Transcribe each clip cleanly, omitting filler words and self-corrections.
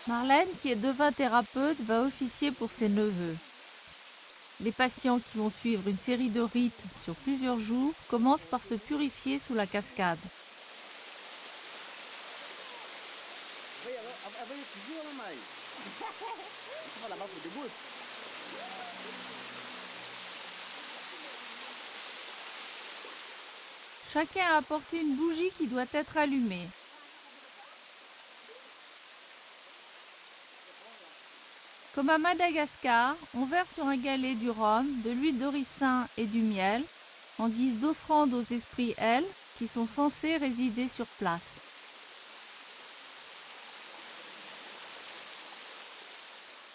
Marlène, qui est devin thérapeute, va officier pour ses neveux. Les patients qui vont suivre une série de rites sur plusieurs jours commencent par se purifier sous la cascade. Chacun a apporté une bougie qui doit être allumée. Comme à Madagascar, on verse sur un galet du rhum, de l'huile de ricin et du miel, en guise d'offrande aux esprits L, qui sont censés résider sur place.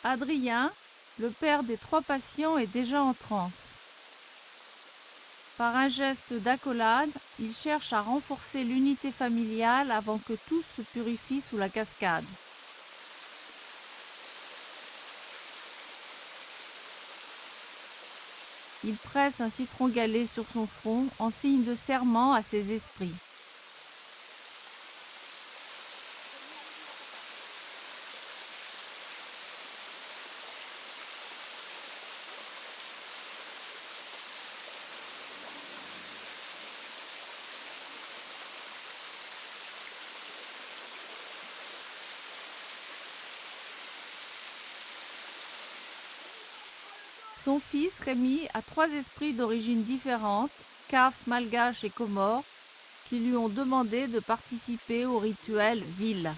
Adrien, le père des 3 patients, est déjà en transe. Par un geste d'accolade, il cherche à renforcer l'unité familiale avant que tous se purifient sous la cascade. Il presse un citron galé sur son front en signe de serment à ses esprits. Son fils Rémi a 3 esprits d'origine différente, Caf, Malgache et Comore, qui lui ont demandé de participer au rituel Ville.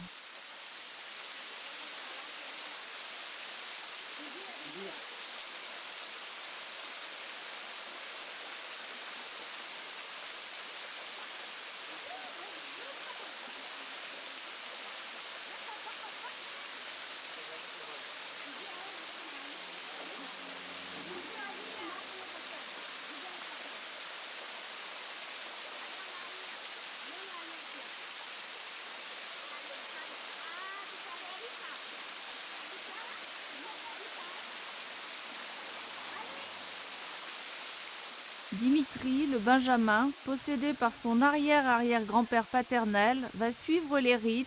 Dimitri, le Benjamin, possédé par son arrière-arrière-grand-père paternel, va suivre les rites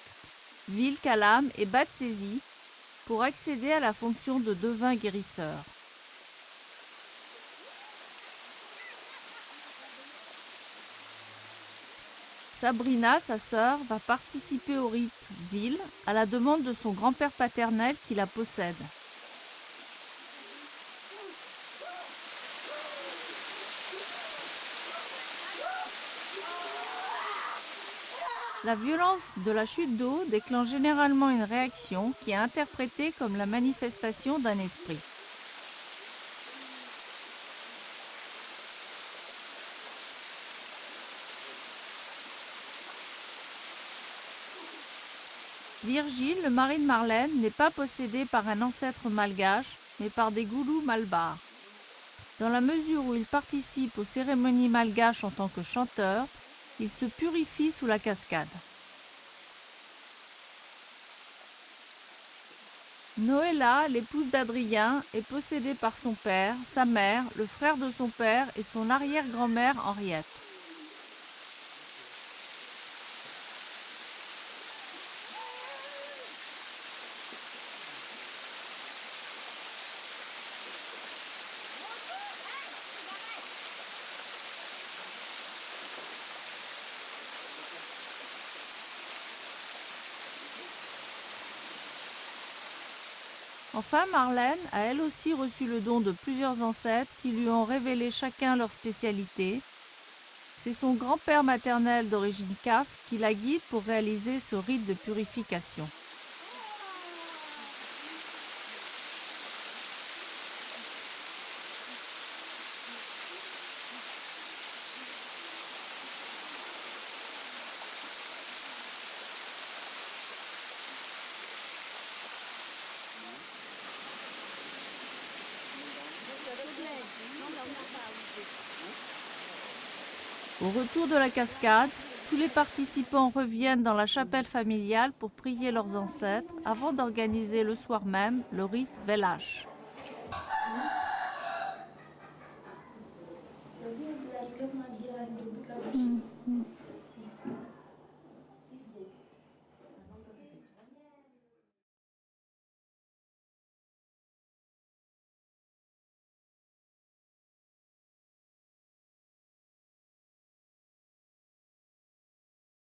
Vil, Kalam et Batsesi pour accéder à la fonction de devin guérisseur. Sabrina, sa sœur, va participer au rite Vil à la demande de son grand-père paternel qui la possède. La violence de la chute d'eau déclenche généralement une réaction qui est interprétée comme la manifestation d'un esprit. Virgile, le mari de Marlène, n'est pas possédé par un ancêtre malgache, mais par des goulous malbars. Dans la mesure où il participe aux cérémonies malgaches en tant que chanteur, il se purifie sous la cascade. Noëlla, l'épouse d'Adrien, est possédée par son père, sa mère, le frère de son père et son arrière-grand-mère Henriette. Enfin, Marlène a elle aussi reçu le don de plusieurs ancêtres qui lui ont révélé chacun leur spécialité. C'est son grand-père maternel d'origine Caf qui la guide pour réaliser ce rite de purification. Au retour de la cascade, tous les participants reviennent dans la chapelle familiale pour prier leurs ancêtres avant d'organiser le soir même le rite Velash.